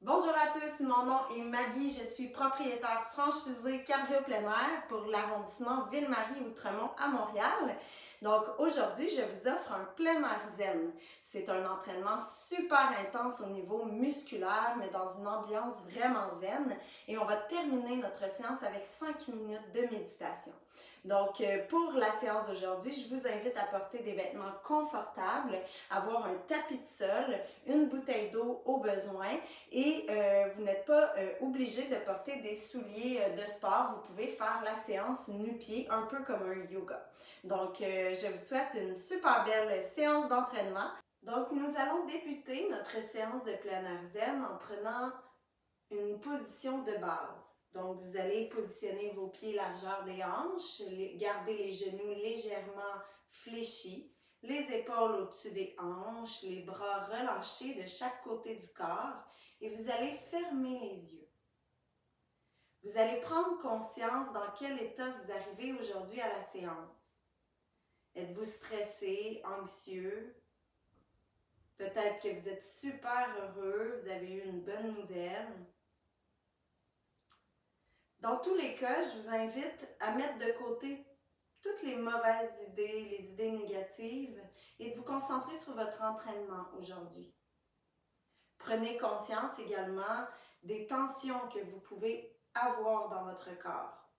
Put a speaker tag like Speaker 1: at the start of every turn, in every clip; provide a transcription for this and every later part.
Speaker 1: Bonjour à tous, mon nom est Maggie, je suis propriétaire franchisée cardio plein air pour l'arrondissement Ville-Marie-Outremont à Montréal. Donc aujourd'hui, je vous offre un plein air zen. C'est un entraînement super intense au niveau musculaire, mais dans une ambiance vraiment zen. Et on va terminer notre séance avec 5 minutes de méditation. Donc pour la séance d'aujourd'hui, je vous invite à porter des vêtements confortables, avoir un tapis de sol, une bouteille d'eau au besoin et vous n'êtes pas obligé de porter des souliers de sport. Vous pouvez faire la séance nu-pieds, un peu comme un yoga. Donc, je vous souhaite une super belle séance d'entraînement. Donc, nous allons débuter notre séance de plein air zen en prenant une position de base. Donc, vous allez positionner vos pieds largeur des hanches, garder les genoux légèrement fléchis, les épaules au-dessus des hanches, les bras relâchés de chaque côté du corps et vous allez fermer les yeux. Vous allez prendre conscience dans quel état vous arrivez aujourd'hui à la séance. Êtes-vous stressé, anxieux? Peut-être que vous êtes super heureux, vous avez eu une bonne nouvelle. Dans tous les cas, je vous invite à mettre de côté toutes les mauvaises idées, les idées négatives et de vous concentrer sur votre entraînement aujourd'hui. Prenez conscience également des tensions que vous pouvez avoir dans votre corps.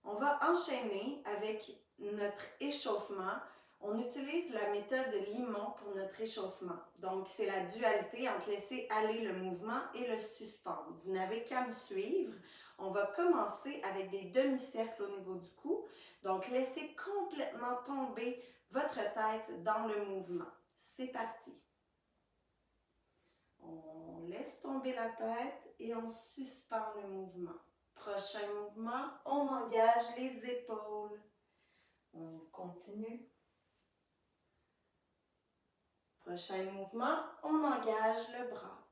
Speaker 1: On va enchaîner avec notre échauffement. On utilise la méthode Limon pour notre échauffement. Donc, c'est la dualité entre laisser aller le mouvement et le suspendre. Vous n'avez qu'à me suivre. On va commencer avec des demi-cercles au niveau du cou. Donc, laissez complètement tomber votre tête dans le mouvement. C'est parti. On laisse tomber la tête et on suspend le mouvement. Prochain mouvement, on engage les épaules. On continue. Prochain mouvement, on engage le bras.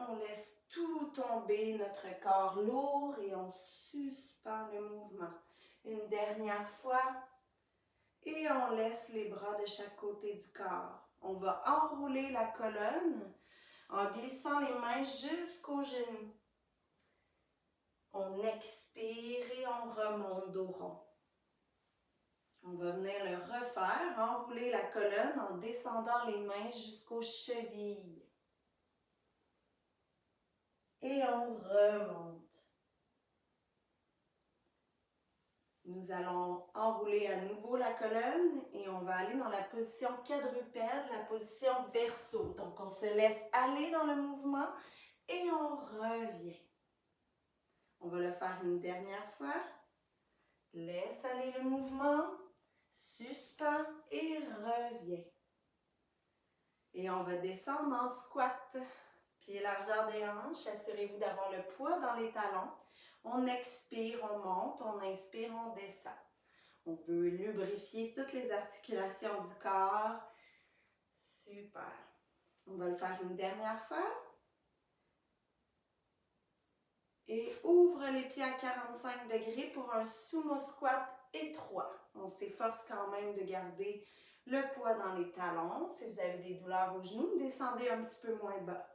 Speaker 1: On laisse tout tomber, notre corps lourd, et on suspend le mouvement. Une dernière fois, et on laisse les bras de chaque côté du corps. On va enrouler la colonne en glissant les mains jusqu'aux genoux. On expire et on remonte dos rond. On va venir le refaire, enrouler la colonne en descendant les mains jusqu'aux chevilles. Et on remonte. Nous allons enrouler à nouveau la colonne et on va aller dans la position quadrupède, la position berceau. Donc on se laisse aller dans le mouvement et on revient. On va le faire une dernière fois. Laisse aller le mouvement, suspend et revient. Et on va descendre en squat. Pieds largeur des hanches, assurez-vous d'avoir le poids dans les talons. On expire, on monte, on inspire, on descend. On veut lubrifier toutes les articulations du corps. Super. On va le faire une dernière fois. Et ouvre les pieds à 45 degrés pour un sumo squat étroit. On s'efforce quand même de garder le poids dans les talons. Si vous avez des douleurs aux genoux, descendez un petit peu moins bas.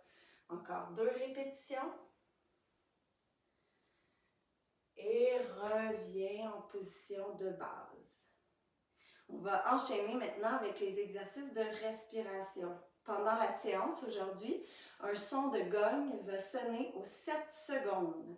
Speaker 1: Encore 2 répétitions. Et reviens en position de base. On va enchaîner maintenant avec les exercices de respiration. Pendant la séance aujourd'hui, un son de gogne va sonner aux 7 secondes.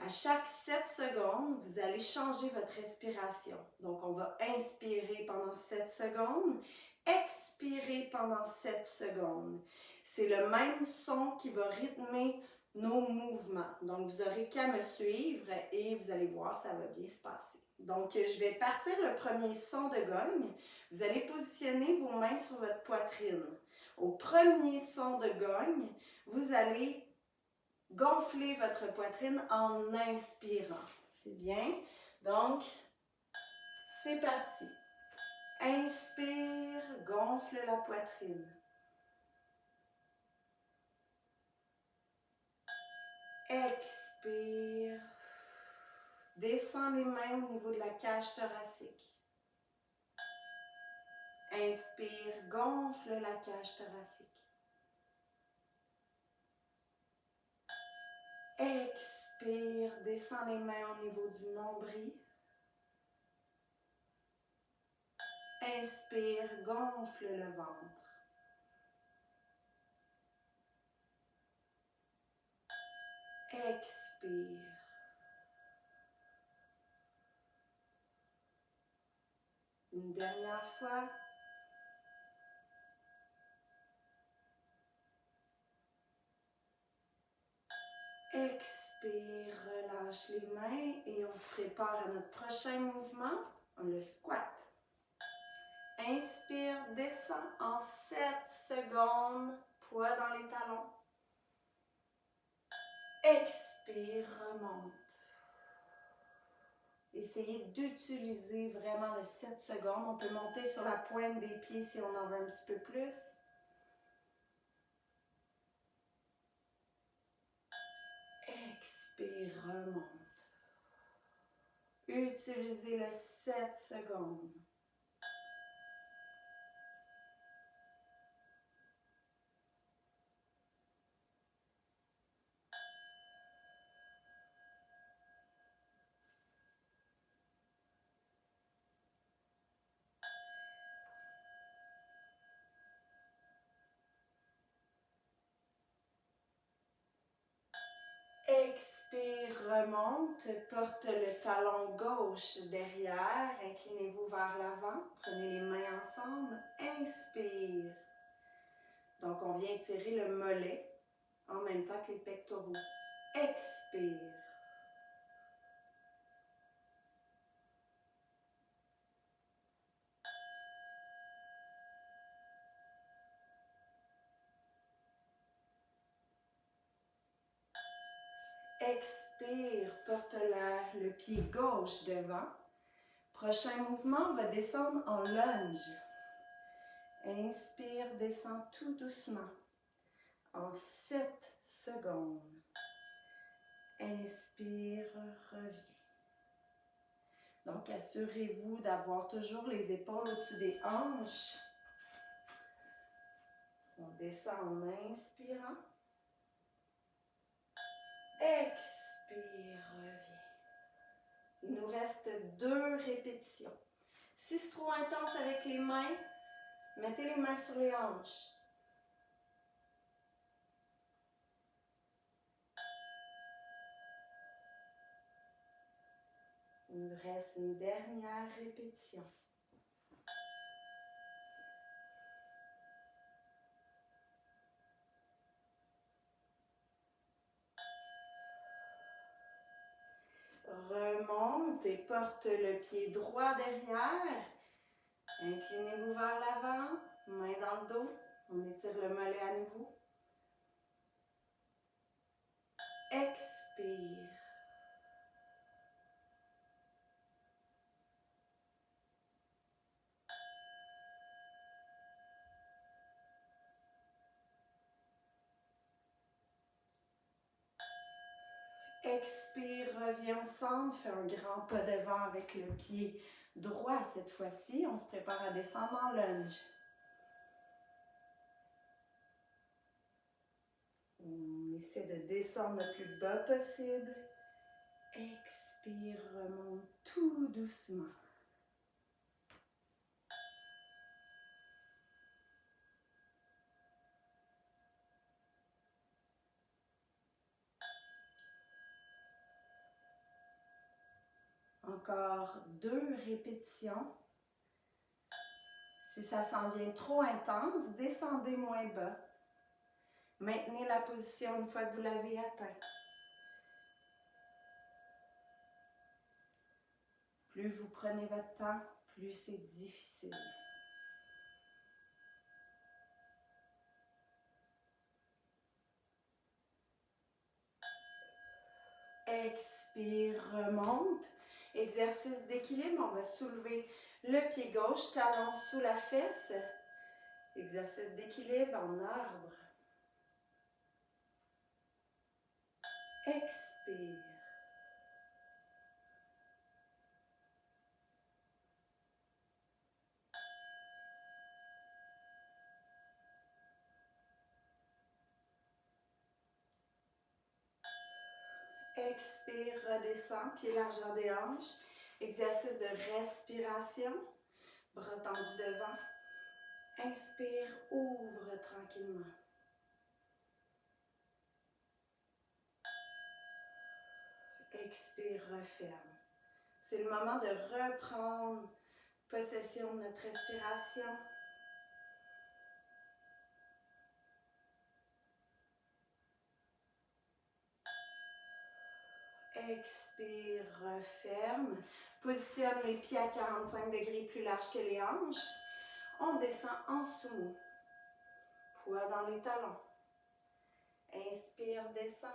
Speaker 1: À chaque 7 secondes, vous allez changer votre respiration. Donc, on va inspirer pendant 7 secondes, expirer pendant 7 secondes. C'est le même son qui va rythmer nos mouvements. Donc, vous n'aurez qu'à me suivre et vous allez voir, ça va bien se passer. Donc, je vais partir le premier son de gogne. Vous allez positionner vos mains sur votre poitrine. Au premier son de gogne, vous allez gonfler votre poitrine en inspirant. C'est bien. Donc, c'est parti. Inspire, gonfle la poitrine. Expire. Descends les mains au niveau de la cage thoracique. Inspire, gonfle la cage thoracique. Expire, descends les mains au niveau du nombril. Inspire, gonfle le ventre. Expire. Une dernière fois. Expire, relâche les mains et on se prépare à notre prochain mouvement, le squat. Inspire, descend en 7 secondes, poids dans les talons. Expire, remonte. Essayez d'utiliser vraiment le 7 secondes. On peut monter sur la pointe des pieds si on en veut un petit peu plus. Expire, remonte. Utilisez le 7 secondes. Expire, remonte, porte le talon gauche derrière, inclinez-vous vers l'avant, prenez les mains ensemble, inspire. Donc on vient étirer le mollet en même temps que les pectoraux. Expire. Expire, porte le pied gauche devant. Prochain mouvement, on va descendre en lunge. Inspire, descend tout doucement. En 7 secondes. Inspire, reviens. Donc, assurez-vous d'avoir toujours les épaules au-dessus des hanches. On descend en inspirant. Expire, reviens. Il nous reste 2 répétitions. Si c'est trop intense avec les mains, mettez les mains sur les hanches. Il nous reste une dernière répétition. Remonte et porte le pied droit derrière. Inclinez-vous vers l'avant, main dans le dos. On étire le mollet à nouveau. Expire. Expire, reviens au centre, fais un grand pas devant avec le pied droit cette fois-ci. On se prépare à descendre en lunge. On essaie de descendre le plus bas possible. Expire, remonte tout doucement. Encore 2 répétitions. Si ça s'en vient trop intense, descendez moins bas. Maintenez la position une fois que vous l'avez atteint. Plus vous prenez votre temps, plus c'est difficile. Expire, remonte. Exercice d'équilibre, on va soulever le pied gauche, talon sous la fesse. Exercice d'équilibre en arbre. Expire. Expire, redescends, pied largeur des hanches. Exercice de respiration. Bras tendus devant. Inspire, ouvre tranquillement. Expire, referme. C'est le moment de reprendre possession de notre respiration. Expire, referme. Positionne les pieds à 45 degrés plus larges que les hanches. On descend en sumo. Poids dans les talons. Inspire, descend.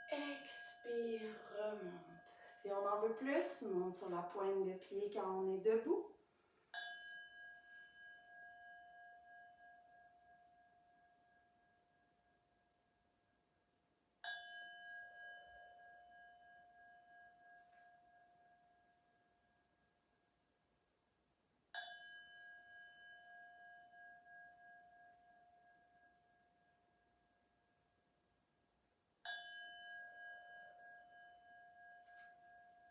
Speaker 1: Expire, remonte. Si on en veut plus, monte sur la pointe de pied quand on est debout.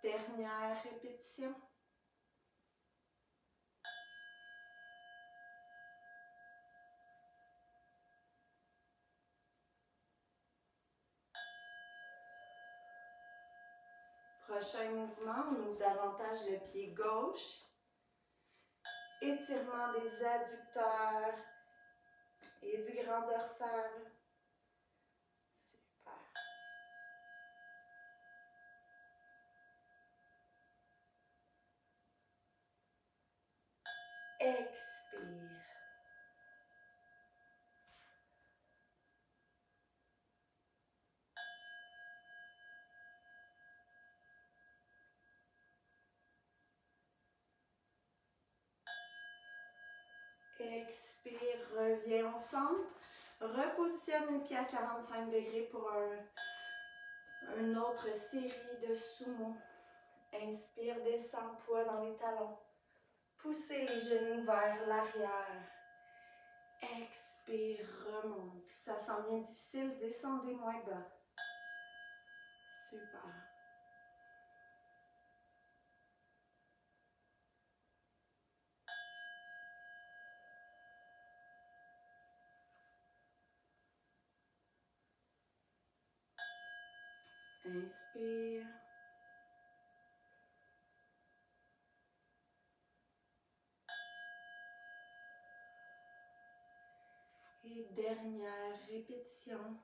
Speaker 1: Dernière répétition. Prochain mouvement, on ouvre davantage le pied gauche. Étirement des adducteurs et du grand dorsal. Super. Expire. Expire, reviens au centre. Repositionne les pieds à 45 degrés pour une autre série de sumo. Inspire, descends, poids dans les talons. Poussez les genoux vers l'arrière. Expire, remonte. Si ça sent bien difficile, descendez moins bas. Super. Inspire. Et dernière répétition.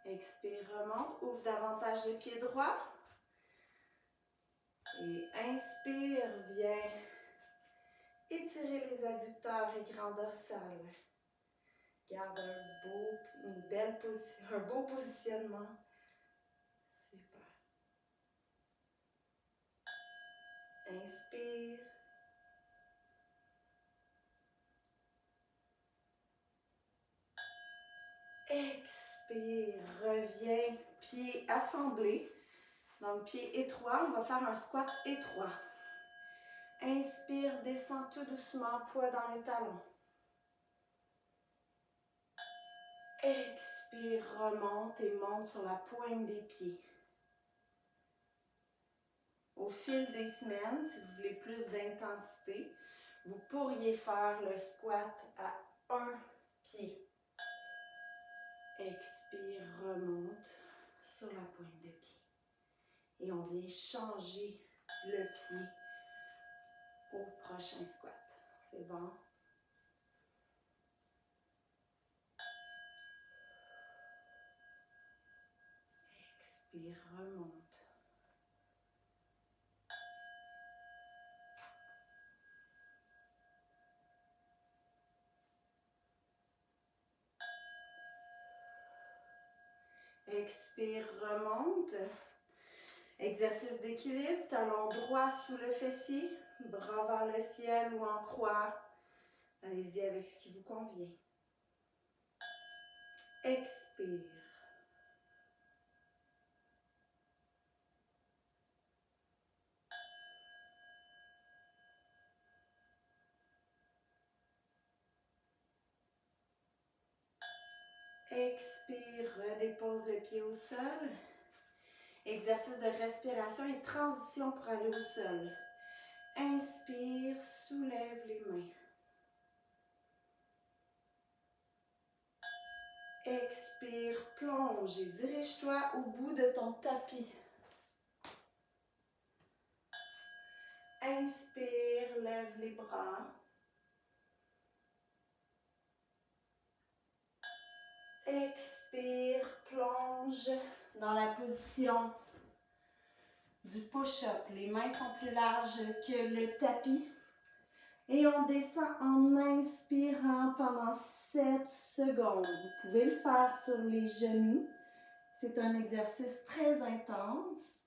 Speaker 1: Expire, remonte. Ouvre davantage le pied droit. Et inspire, viens étirer les adducteurs et grand dorsal. Garde un beau positionnement. Super. Inspire. Expire, reviens, pieds assemblés. Donc, pieds étroits, on va faire un squat étroit. Inspire, descends tout doucement, poids dans les talons. Expire, remonte et monte sur la pointe des pieds. Au fil des semaines, si vous voulez plus d'intensité, vous pourriez faire le squat à un pied. Expire, remonte sur la pointe de pied. Et on vient changer le pied au prochain squat. C'est bon? Expire, remonte. Expire, remonte. Exercice d'équilibre, talon droit sous le fessier, bras vers le ciel ou en croix. Allez-y avec ce qui vous convient. Expire. Expire, redépose le pied au sol. Exercice de respiration et transition pour aller au sol. Inspire, soulève les mains. Expire, plonge et dirige-toi au bout de ton tapis. Inspire, lève les bras. Expire, plonge dans la position du push-up. Les mains sont plus larges que le tapis. Et on descend en inspirant pendant 7 secondes. Vous pouvez le faire sur les genoux. C'est un exercice très intense.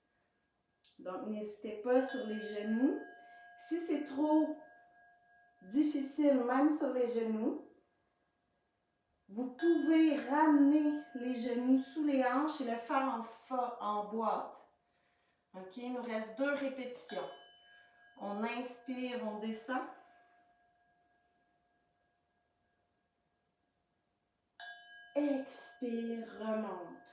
Speaker 1: Donc, n'hésitez pas sur les genoux. Si c'est trop difficile, même sur les genoux, vous pouvez ramener les genoux sous les hanches et le faire en boîte. OK, il nous reste 2 répétitions. On inspire, on descend. Expire, remonte.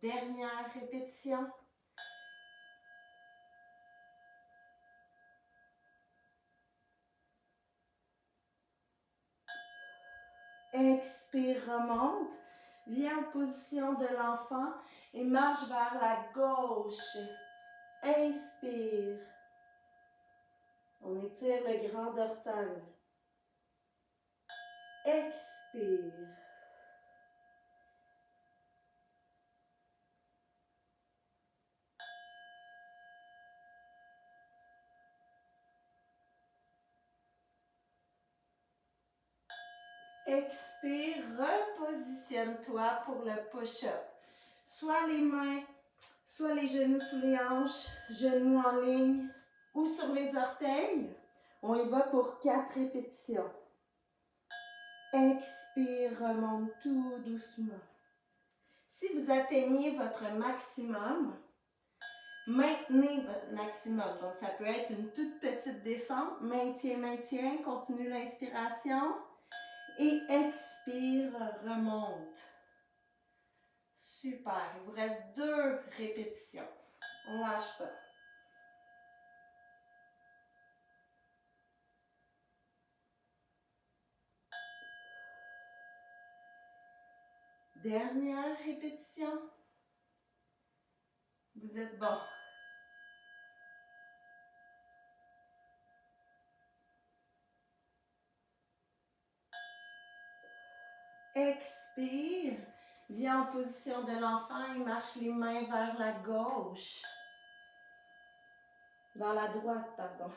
Speaker 1: Dernière répétition. Expire, remonte. Viens en position de l'enfant et marche vers la gauche. Inspire. On étire le grand dorsal. Expire. Expire, repositionne-toi pour le push-up. Soit les mains, soit les genoux sous les hanches, genoux en ligne ou sur les orteils. On y va pour 4 répétitions. Expire, remonte tout doucement. Si vous atteignez votre maximum, maintenez votre maximum. Donc, ça peut être une toute petite descente. Maintien, maintien. Continue l'inspiration. Et expire, remonte. Super. Il vous reste 2 répétitions. On ne lâche pas. Dernière répétition. Vous êtes bon. Expire. Viens en position de l'enfant et marche les mains vers la gauche. Vers la droite, pardon.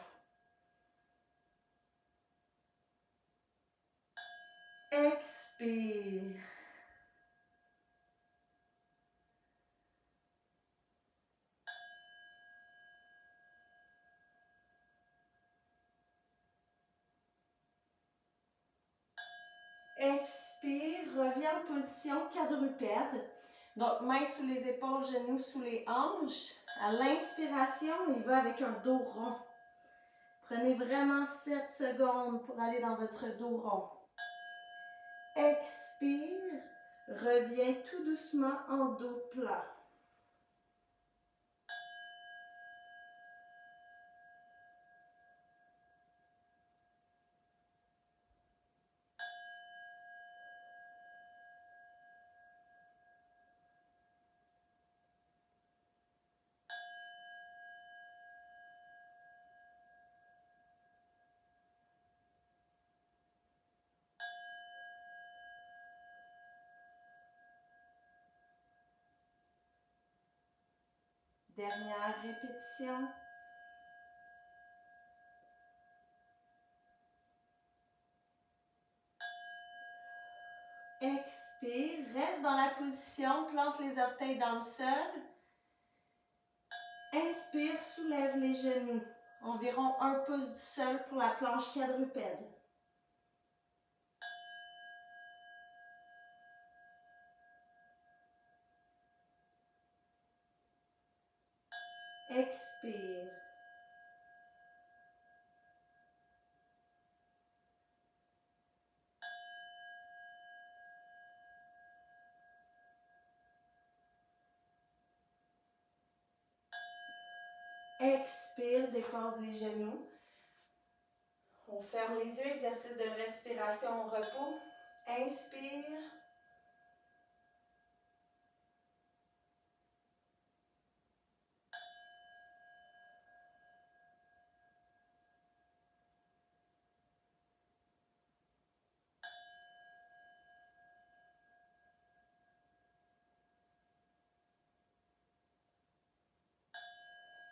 Speaker 1: Expire. Expire, reviens en position quadrupède. Donc, mains sous les épaules, genoux sous les hanches. À l'inspiration, il va avec un dos rond. Prenez vraiment 7 secondes pour aller dans votre dos rond. Expire, reviens tout doucement en dos plat. Dernière répétition. Expire, reste dans la position, plante les orteils dans le sol. Inspire, soulève les genoux. Environ 1 pouce du sol pour la planche quadrupède. Expire. Expire, dépose les genoux. On ferme les yeux, exercice de respiration au repos. Inspire.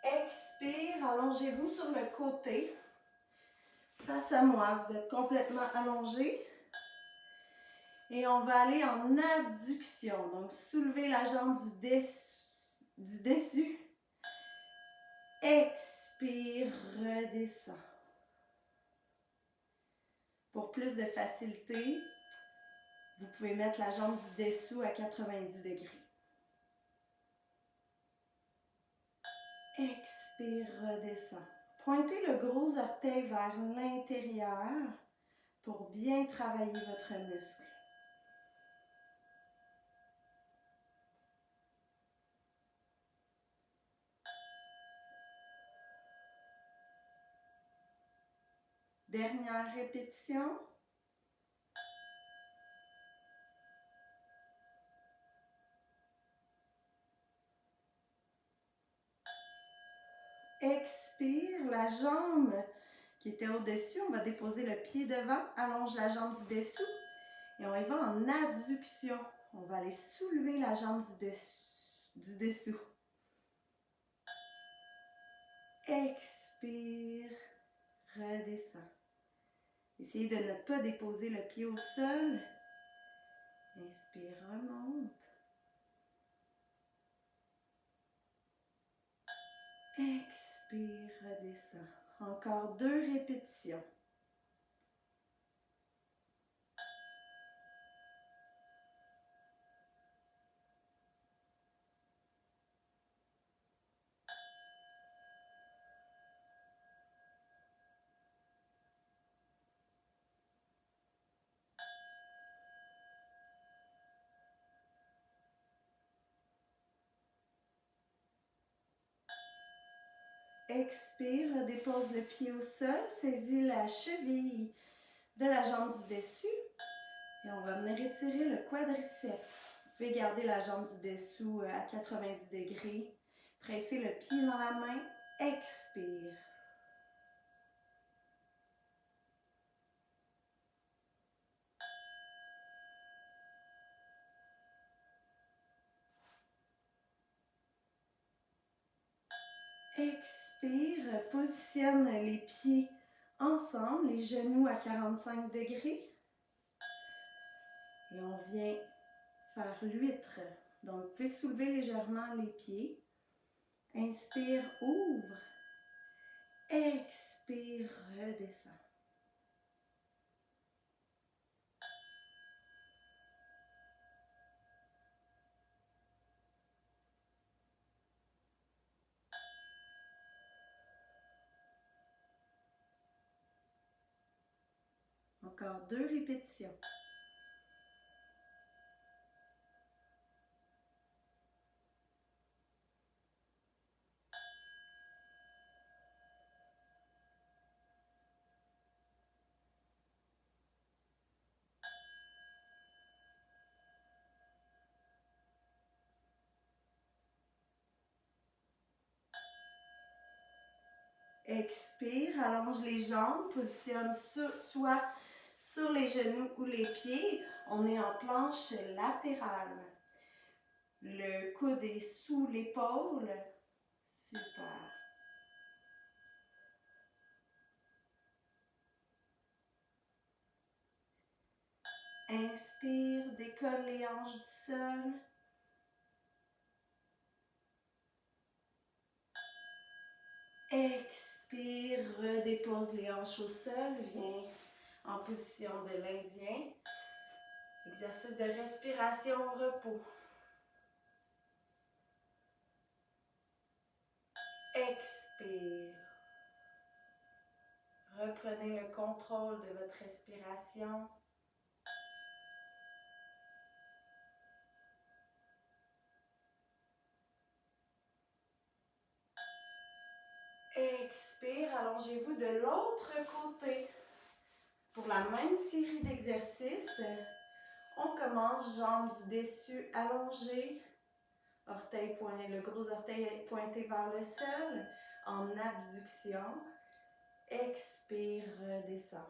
Speaker 1: Expire, allongez-vous sur le côté. Face à moi, vous êtes complètement allongé. Et on va aller en abduction. Donc, soulevez la jambe du dessus. Expire, redescend. Pour plus de facilité, vous pouvez mettre la jambe du dessous à 90 degrés. Expire, redescend. Pointez le gros orteil vers l'intérieur pour bien travailler votre muscle. Dernière répétition. Expire, la jambe qui était au-dessus, on va déposer le pied devant, allonge la jambe du dessous et on y va en adduction. On va aller soulever la jambe du dessous. Expire, redescend. Essayez de ne pas déposer le pied au sol. Inspire, remonte. Expire, redescend. Encore 2 répétitions. Expire, dépose le pied au sol, saisis la cheville de la jambe du dessus et on va venir étirer le quadriceps. Vous pouvez garder la jambe du dessous à 90 degrés. Pressez le pied dans la main. Expire. Expire, positionne les pieds ensemble, les genoux à 45 degrés. Et on vient faire l'huître. Donc, vous pouvez soulever légèrement les pieds. Inspire, ouvre. Expire, redescend. Encore 2 répétitions. Expire, allonge les jambes, positionne soit sur les genoux ou les pieds. On est en planche latérale. Le coude est sous l'épaule. Super. Inspire, décolle les hanches du sol. Expire, redépose les hanches au sol. Viens en position de l'Indien. Exercice de respiration au repos. Expire. Reprenez le contrôle de votre respiration. Expire, allongez-vous de l'autre côté. Pour la même série d'exercices, on commence jambes du dessus allongées, le gros orteil pointé vers le sol, en abduction. Expire, redescend.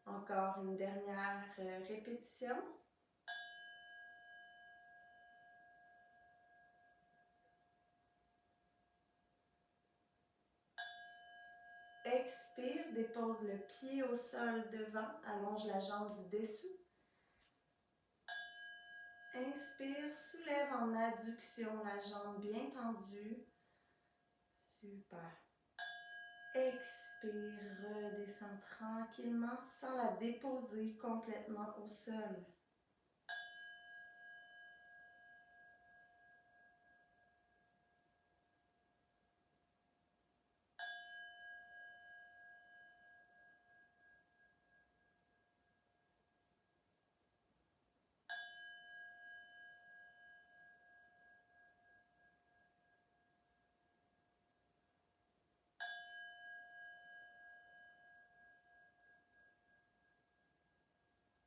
Speaker 1: Encore une dernière répétition. Expire, dépose le pied au sol devant, allonge la jambe du dessous. Inspire, soulève en adduction la jambe bien tendue. Super. Expire, redescend tranquillement sans la déposer complètement au sol.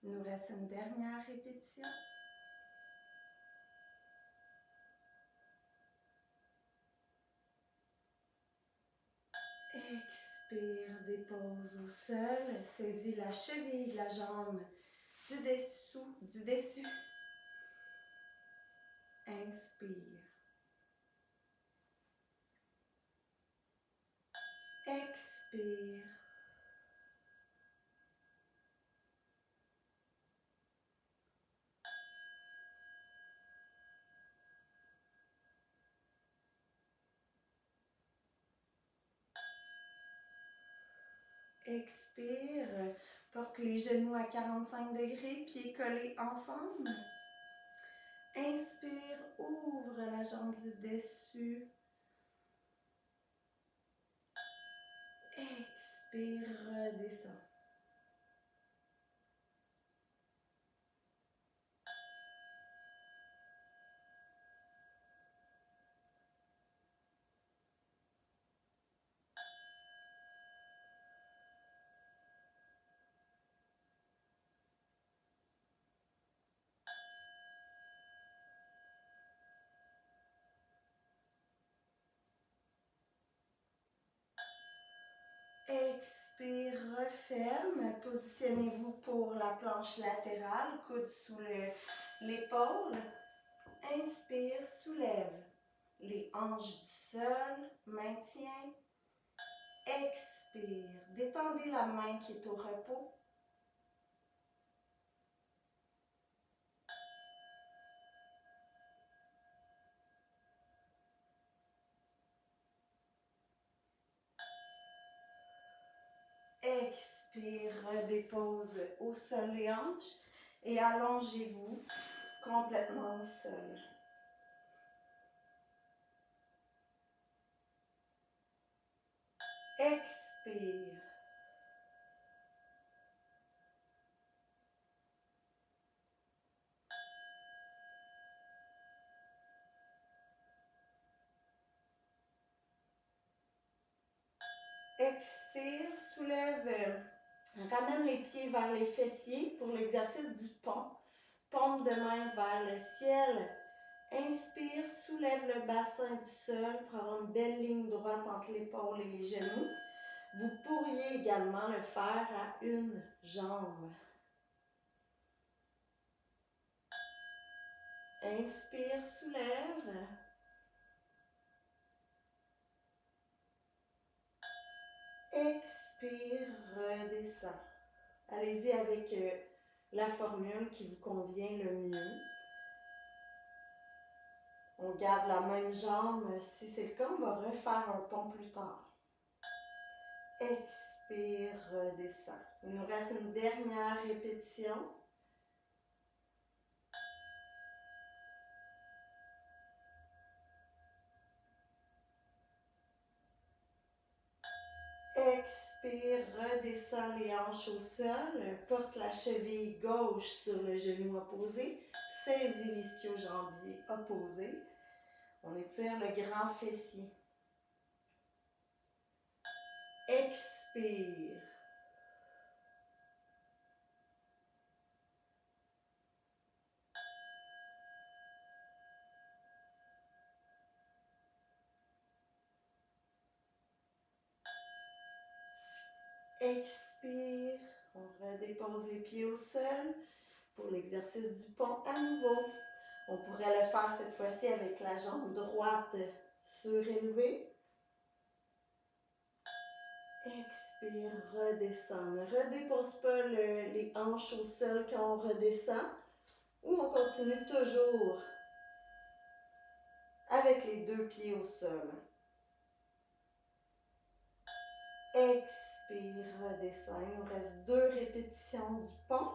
Speaker 1: Il nous reste une dernière répétition. Expire, dépose au sol, saisis la cheville de la jambe du dessus. Inspire. Expire. Expire, porte les genoux à 45 degrés, pieds collés ensemble. Inspire, ouvre la jambe du dessus. Expire, redescend. Expire, referme. Positionnez-vous pour la planche latérale, coude sous l'épaule. Inspire, soulève les hanches du sol, maintien. Expire, détendez la main qui est au repos. Expire, redépose au sol les hanches et allongez-vous complètement au sol. Expire. Expire, soulève, ramène les pieds vers les fessiers pour l'exercice du pont. Paume de main vers le ciel. Inspire, soulève le bassin du sol pour avoir une belle ligne droite entre l'épaule et les genoux. Vous pourriez également le faire à une jambe. Inspire, soulève. Expire, redescend. Allez-y avec la formule qui vous convient le mieux. On garde la même jambe. Si c'est le cas, on va refaire un pont plus tard. Expire. Expire, redescends. Il nous reste une dernière répétition. Expire, redescends les hanches au sol. Porte la cheville gauche sur le genou opposé. Saisis l'ischio-jambier opposé. On étire le grand fessier. Expire. Expire. On redépose les pieds au sol pour l'exercice du pont à nouveau. On pourrait le faire cette fois-ci avec la jambe droite surélevée. Expire, redescend. Ne redépose pas les hanches au sol quand on redescend. Ou on continue toujours avec les deux pieds au sol. Expire, redescend. Il nous reste 2 répétitions du pont.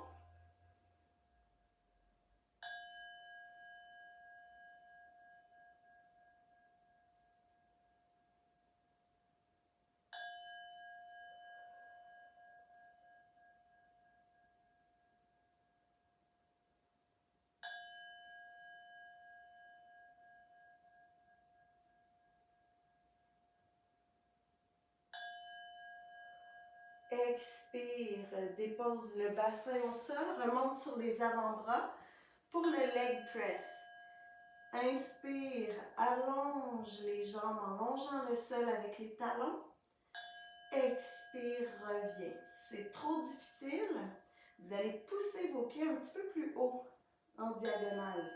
Speaker 1: Expire, dépose le bassin au sol, remonte sur les avant-bras pour le leg press. Inspire, allonge les jambes en longeant le sol avec les talons. Expire, reviens. C'est trop difficile. Vous allez pousser vos pieds un petit peu plus haut en diagonale.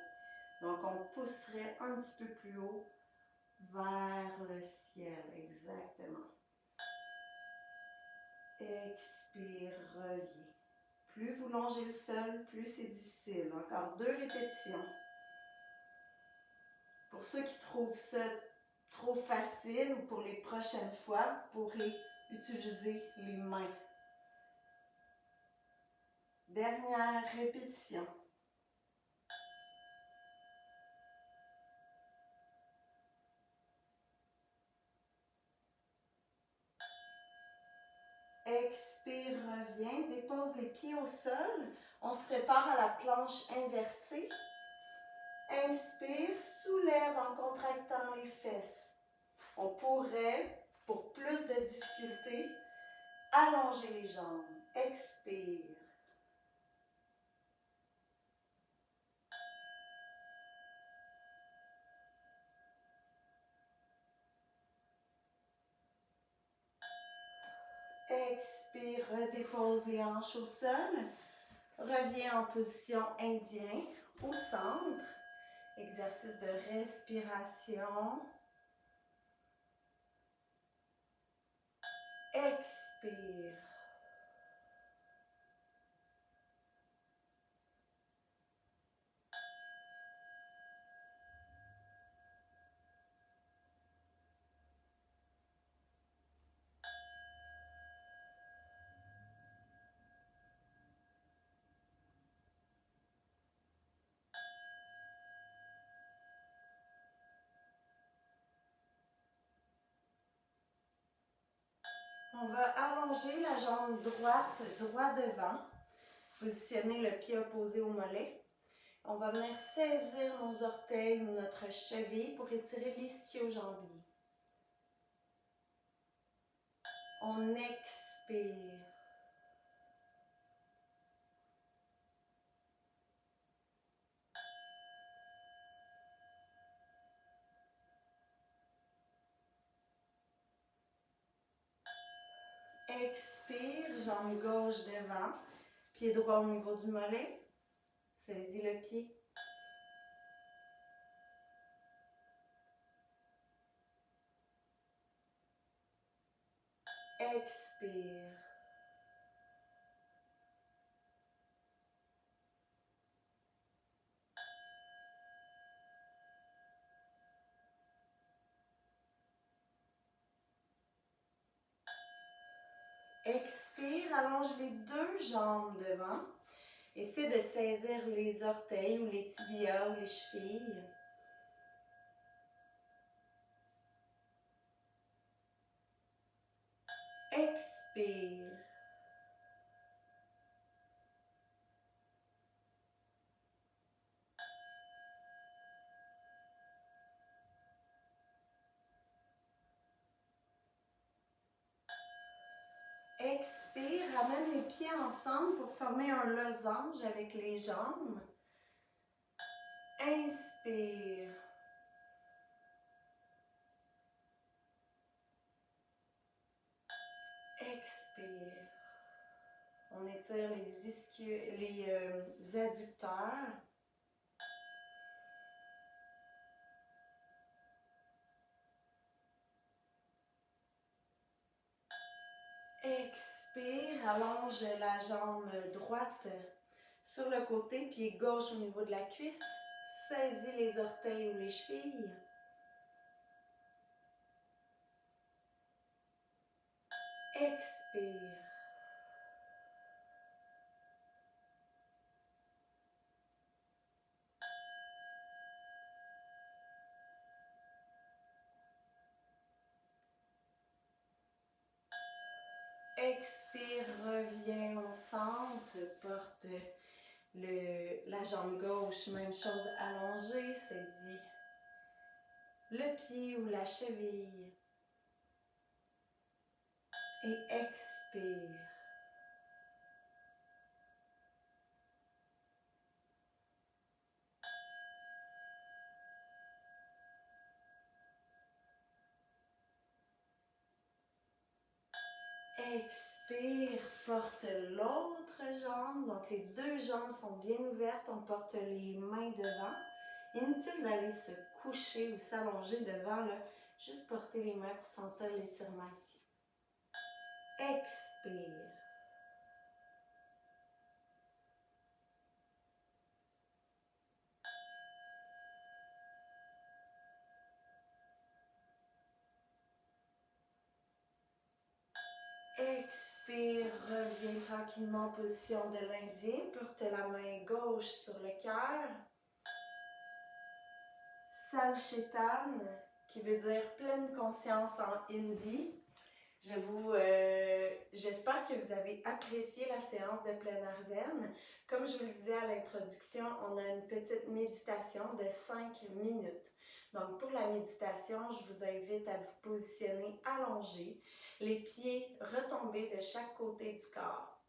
Speaker 1: Donc, on pousserait un petit peu plus haut vers le ciel. Exactement. Expire, reviens. Plus vous longez le sol, plus c'est difficile. Encore 2 répétitions. Pour ceux qui trouvent ça trop facile ou pour les prochaines fois, vous pourrez utiliser les mains. Dernière répétition. Expire, reviens, dépose les pieds au sol. On se prépare à la planche inversée. Inspire, soulève en contractant les fesses. On pourrait, pour plus de difficulté, allonger les jambes. Expire. Expire, redépose les hanches au sol. Reviens en position indien au centre. Exercice de respiration. Expire. On va allonger la jambe droite droit devant. Positionner le pied opposé au mollet. On va venir saisir nos orteils ou notre cheville pour étirer l'ischio-jambier. On expire. Expire, jambe gauche devant, pied droit au niveau du mollet. Saisis le pied. Expire. Expire, allonge les deux jambes devant. Essaie de saisir les orteils ou les tibias ou les chevilles. Expire. Expire, ramène les pieds ensemble pour former un losange avec les jambes. Inspire. Expire. On étire les adducteurs. Expire, allonge la jambe droite sur le côté, pied gauche au niveau de la cuisse. Saisis les orteils ou les chevilles. Expire. Expire, reviens au centre, porte la jambe gauche, même chose allongée, saisis le pied ou la cheville et expire. Expire, porte l'autre jambe, donc les deux jambes sont bien ouvertes, on porte les mains devant. Inutile d'aller se coucher ou s'allonger devant, là. Juste porter les mains pour sentir l'étirement ici. Expire. Expire, reviens tranquillement en position de l'Indien. Porte la main gauche sur le cœur. Salchetan, qui veut dire pleine conscience en hindi. J'espère que vous avez apprécié la séance de plein air zen. Comme je vous le disais à l'introduction, on a une petite méditation de 5 minutes. Donc pour la méditation, je vous invite à vous positionner allongé, les pieds retombés de chaque côté du corps.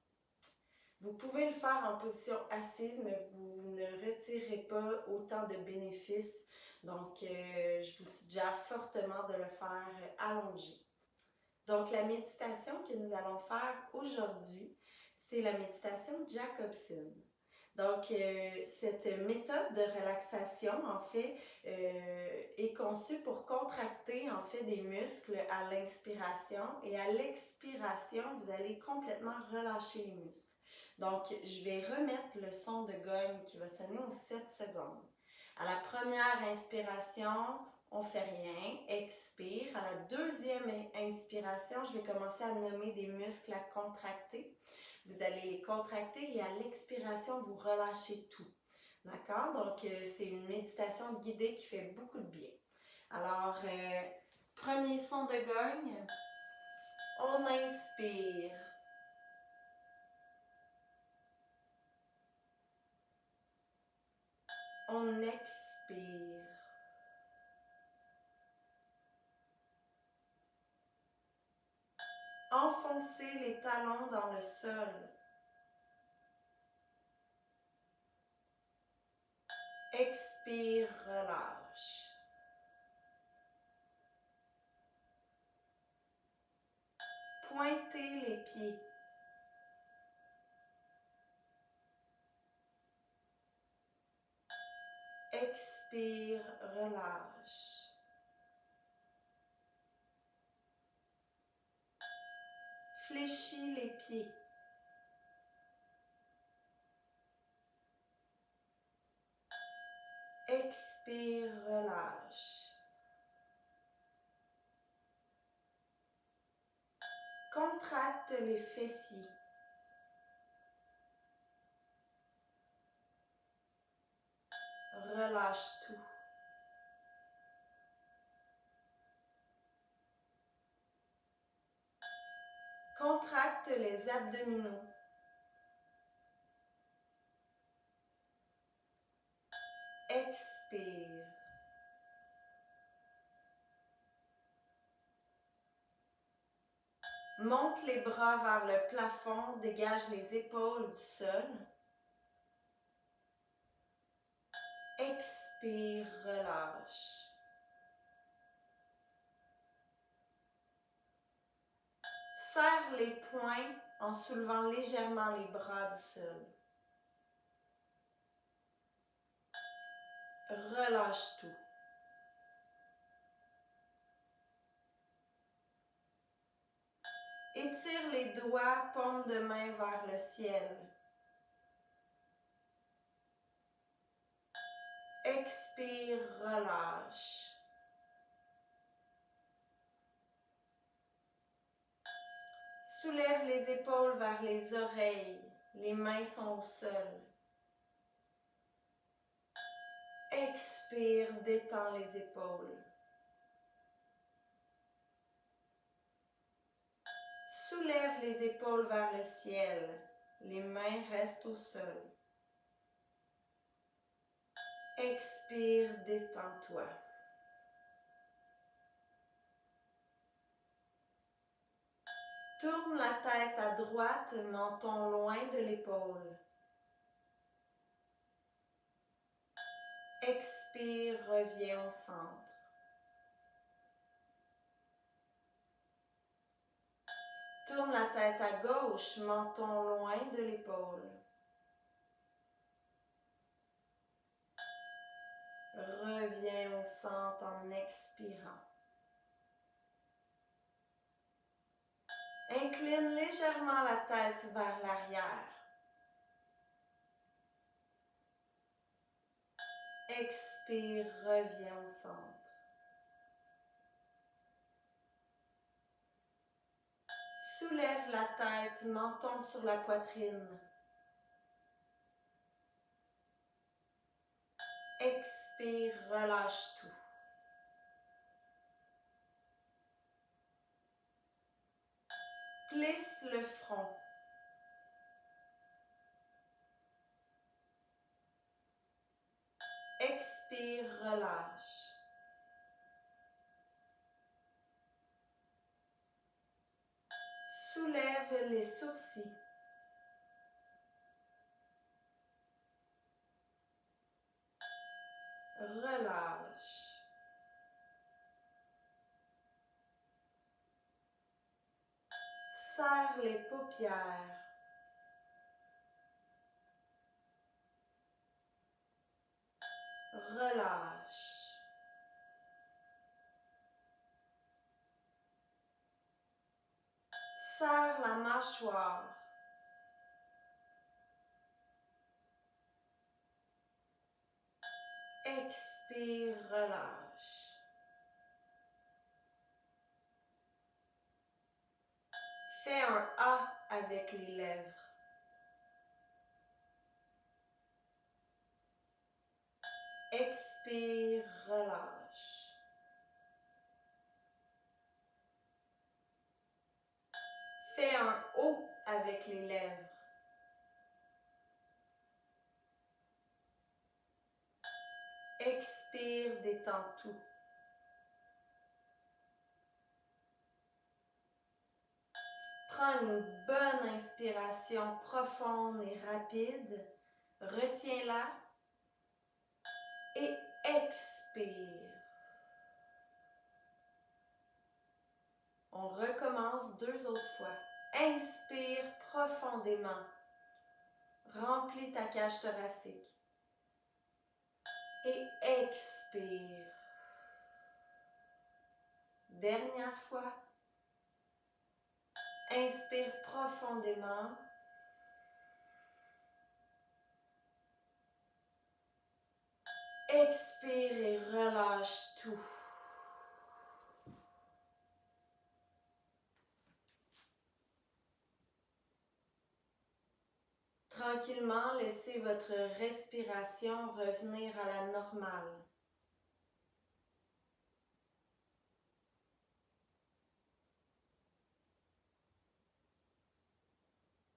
Speaker 1: Vous pouvez le faire en position assise, mais vous ne retirez pas autant de bénéfices. Donc je vous suggère fortement de le faire allongé. Donc, la méditation que nous allons faire aujourd'hui, c'est la méditation Jacobson. Donc, cette méthode de relaxation, en fait, est conçue pour contracter, en fait, des muscles à l'inspiration et à l'expiration, vous allez complètement relâcher les muscles. Donc, je vais remettre le son de gogne qui va sonner aux 7 secondes. À la première inspiration, on ne fait rien, expire. À la deuxième inspiration, je vais commencer à nommer des muscles à contracter. Vous allez les contracter et à l'expiration, vous relâchez tout. D'accord? Donc, c'est une méditation guidée qui fait beaucoup de bien. Alors, premier son de gogne, on inspire. On expire. Enfoncez les talons dans le sol. Expire, relâche. Pointez les pieds. Expire, relâche. Fléchis les pieds. Expire, relâche. Contracte les fessiers. Relâche tout. Contracte les abdominaux. Expire. Monte les bras vers le plafond, dégage les épaules du sol. Expire, relâche. Serre les poings en soulevant légèrement les bras du sol. Relâche tout. Étire les doigts, paume de main vers le ciel. Expire, relâche. Soulève les épaules vers les oreilles. Les mains sont au sol. Expire, détends les épaules. Soulève les épaules vers le ciel. Les mains restent au sol. Expire, détends-toi. Tourne la tête à droite, menton loin de l'épaule. Expire, reviens au centre. Tourne la tête à gauche, menton loin de l'épaule. Reviens au centre en expirant. Incline légèrement la tête vers l'arrière. Expire, reviens au centre. Soulève la tête, menton sur la poitrine. Expire, relâche tout. Plisse le front. Expire, relâche. Soulève les sourcils. Relâche. Serre les paupières. Relâche. Serre la mâchoire. Expire, relâche. Fais un A avec les lèvres. Expire, relâche. Fais un O avec les lèvres. Expire, détends tout. Prends une bonne inspiration profonde et rapide. Retiens-la et expire. On recommence 2 autres fois. Inspire profondément. Remplis ta cage thoracique. Et expire. Dernière fois. Inspire profondément. Expire et relâche tout. Tranquillement, laissez votre respiration revenir à la normale.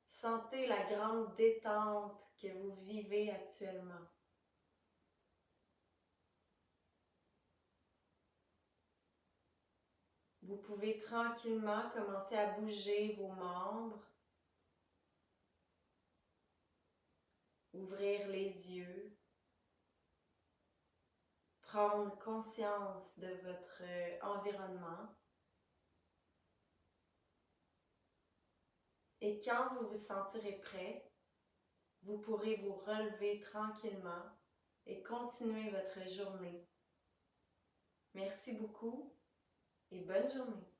Speaker 1: Sentez la grande détente que vous vivez actuellement. Vous pouvez tranquillement commencer à bouger vos membres, ouvrir les yeux, prendre conscience de votre environnement. Et quand vous vous sentirez prêt, vous pourrez vous relever tranquillement et continuer votre journée. Merci beaucoup et bonne journée.